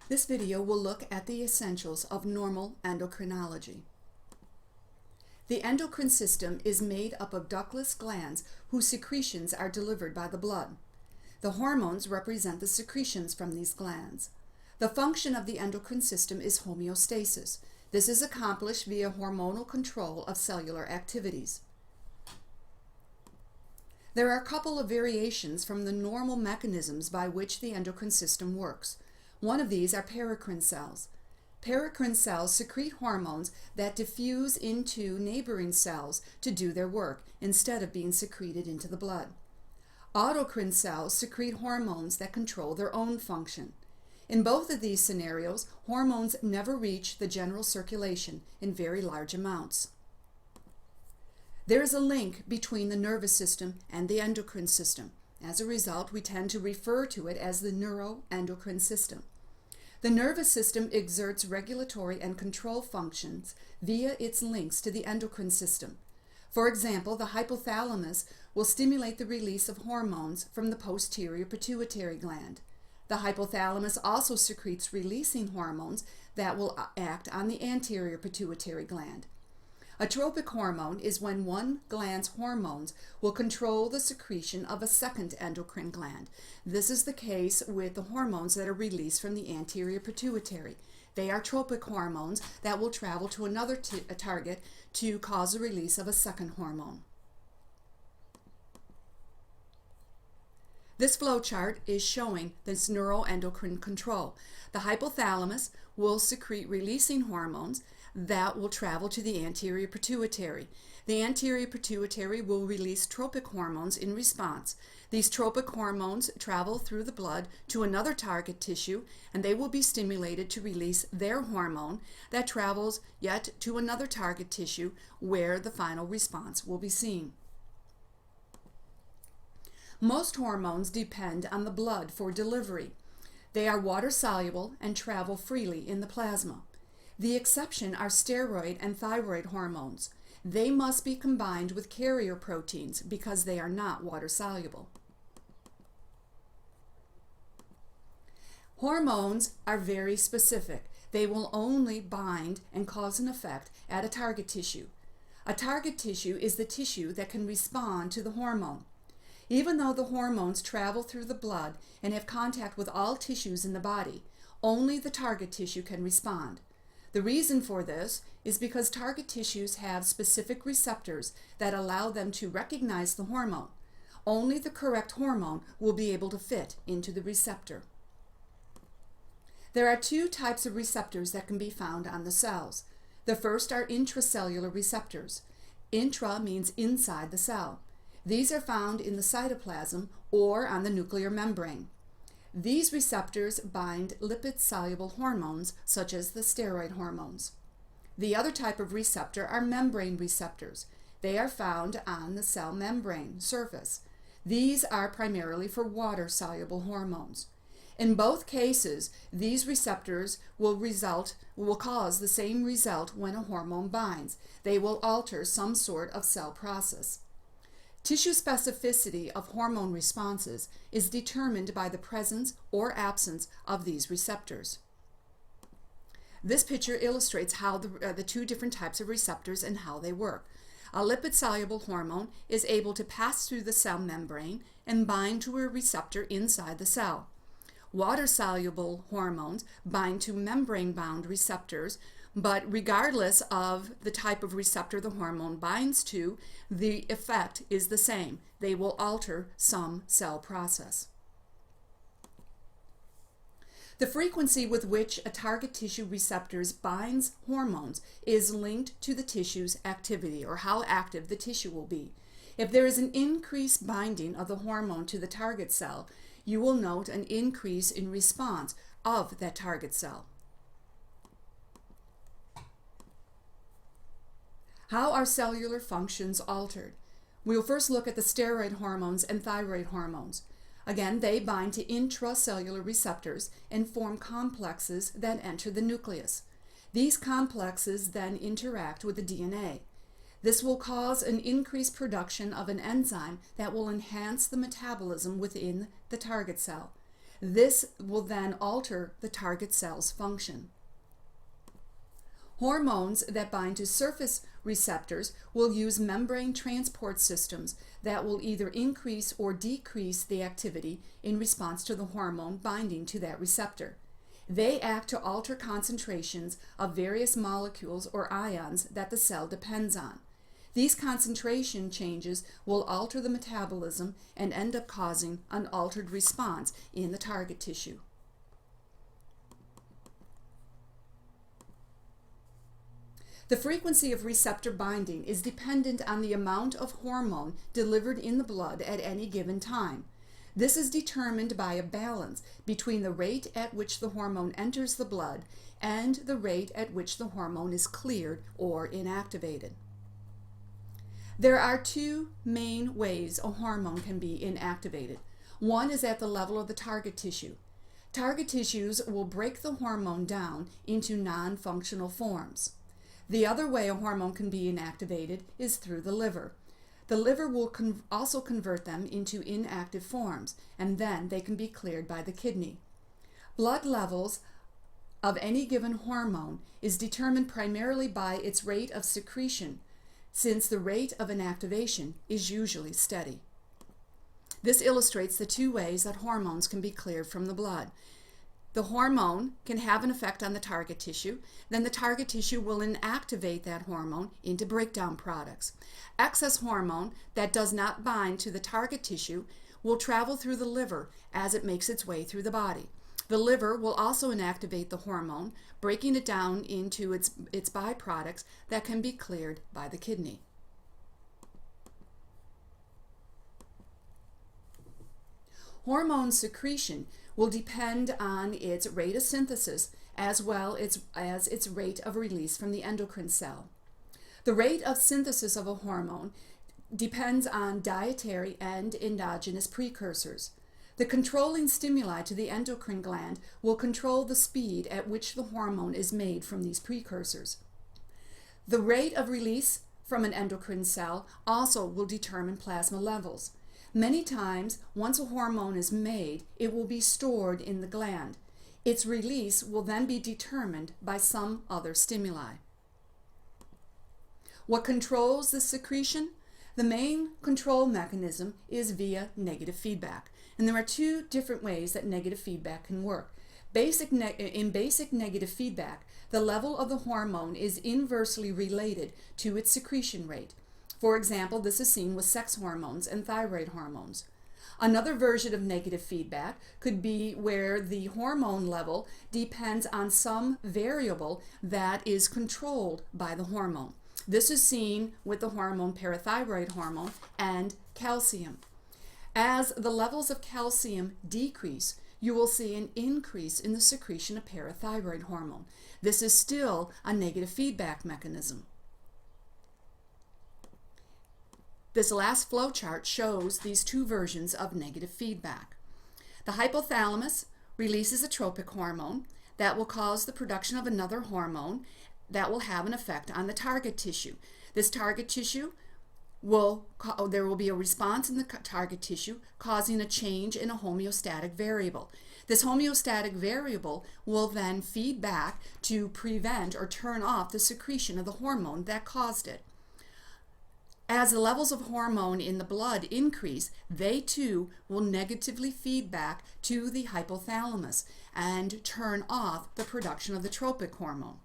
This video will look at the essentials of normal endocrinology. The endocrine system is made up of ductless glands whose secretions are delivered by the blood. The hormones represent the secretions from these glands. The function of the endocrine system is homeostasis. This is accomplished via hormonal control of cellular activities. There are a couple of variations from the normal mechanisms by which the endocrine system works. One of these are paracrine cells. Paracrine cells secrete hormones that diffuse into neighboring cells to do their work instead of being secreted into the blood. Autocrine cells secrete hormones that control their own function. In both of these scenarios, hormones never reach the general circulation in very large amounts. There is a link between the nervous system and the endocrine system. As a result, we tend to refer to it as the neuroendocrine system. The nervous system exerts regulatory and control functions via its links to the endocrine system. For example, the hypothalamus will stimulate the release of hormones from the posterior pituitary gland. The hypothalamus also secretes releasing hormones that will act on the anterior pituitary gland. A tropic hormone is when one gland's hormones will control the secretion of a second endocrine gland. This is the case with the hormones that are released from the anterior pituitary. They are tropic hormones that will travel to another target to cause the release of a second hormone. This flowchart is showing this neuroendocrine control. The hypothalamus will secrete releasing hormones that will travel to the anterior pituitary. The anterior pituitary will release tropic hormones in response. These tropic hormones travel through the blood to another target tissue, and they will be stimulated to release their hormone that travels yet to another target tissue where the final response will be seen. Most hormones depend on the blood for delivery. They are water-soluble and travel freely in the plasma. The exception are steroid and thyroid hormones. They must be combined with carrier proteins because they are not water-soluble. Hormones are very specific. They will only bind and cause an effect at a target tissue. A target tissue is the tissue that can respond to the hormone. Even though the hormones travel through the blood and have contact with all tissues in the body, only the target tissue can respond. The reason for this is because target tissues have specific receptors that allow them to recognize the hormone. Only the correct hormone will be able to fit into the receptor. There are two types of receptors that can be found on the cells. The first are intracellular receptors. Intra means inside the cell. These are found in the cytoplasm or on the nuclear membrane. These receptors bind lipid-soluble hormones such as the steroid hormones. The other type of receptor are membrane receptors. They are found on the cell membrane surface. These are primarily for water-soluble hormones. In both cases, these receptors will cause the same result when a hormone binds. They will alter some sort of cell process. Tissue specificity of hormone responses is determined by the presence or absence of these receptors. This picture illustrates how the two different types of receptors and how they work. A lipid-soluble hormone is able to pass through the cell membrane and bind to a receptor inside the cell. Water-soluble hormones bind to membrane-bound receptors, but regardless of the type of receptor the hormone binds to, the effect is the same. They will alter some cell process. The frequency with which a target tissue receptors binds hormones is linked to the tissue's activity, or how active the tissue will be. If there is an increased binding of the hormone to the target cell, you will note an increase in response of that target cell. How are cellular functions altered? We will first look at the steroid hormones and thyroid hormones. Again, they bind to intracellular receptors and form complexes that enter the nucleus. These complexes then interact with the DNA. This will cause an increased production of an enzyme that will enhance the metabolism within the target cell. This will then alter the target cell's function. Hormones that bind to surface receptors will use membrane transport systems that will either increase or decrease the activity in response to the hormone binding to that receptor. They act to alter concentrations of various molecules or ions that the cell depends on. These concentration changes will alter the metabolism and end up causing an altered response in the target tissue. The frequency of receptor binding is dependent on the amount of hormone delivered in the blood at any given time. This is determined by a balance between the rate at which the hormone enters the blood and the rate at which the hormone is cleared or inactivated. There are two main ways a hormone can be inactivated. One is at the level of the target tissue. Target tissues will break the hormone down into non-functional forms. The other way a hormone can be inactivated is through the liver. The liver will also convert them into inactive forms, and then they can be cleared by the kidney. Blood levels of any given hormone is determined primarily by its rate of secretion, since the rate of inactivation is usually steady. This illustrates the two ways that hormones can be cleared from the blood. The hormone can have an effect on the target tissue, then the target tissue will inactivate that hormone into breakdown products. Excess hormone that does not bind to the target tissue will travel through the liver as it makes its way through the body. The liver will also inactivate the hormone, breaking it down into its byproducts that can be cleared by the kidney. Hormone secretion will depend on its rate of synthesis as well as its rate of release from the endocrine cell. The rate of synthesis of a hormone depends on dietary and endogenous precursors. The controlling stimuli to the endocrine gland will control the speed at which the hormone is made from these precursors. The rate of release from an endocrine cell also will determine plasma levels. Many times, once a hormone is made, it will be stored in the gland. Its release will then be determined by some other stimuli. What controls the secretion? The main control mechanism is via negative feedback. And there are two different ways that negative feedback can work. In basic negative feedback, the level of the hormone is inversely related to its secretion rate. For example, this is seen with sex hormones and thyroid hormones. Another version of negative feedback could be where the hormone level depends on some variable that is controlled by the hormone. This is seen with the hormone parathyroid hormone and calcium. As the levels of calcium decrease, you will see an increase in the secretion of parathyroid hormone. This is still a negative feedback mechanism. This last flow chart shows these two versions of negative feedback. The hypothalamus releases a tropic hormone that will cause the production of another hormone that will have an effect on the target tissue. This target tissue there will be a response in the target tissue causing a change in a homeostatic variable. This homeostatic variable will then feed back to prevent or turn off the secretion of the hormone that caused it. As the levels of hormone in the blood increase, they too will negatively feed back to the hypothalamus and turn off the production of the tropic hormone.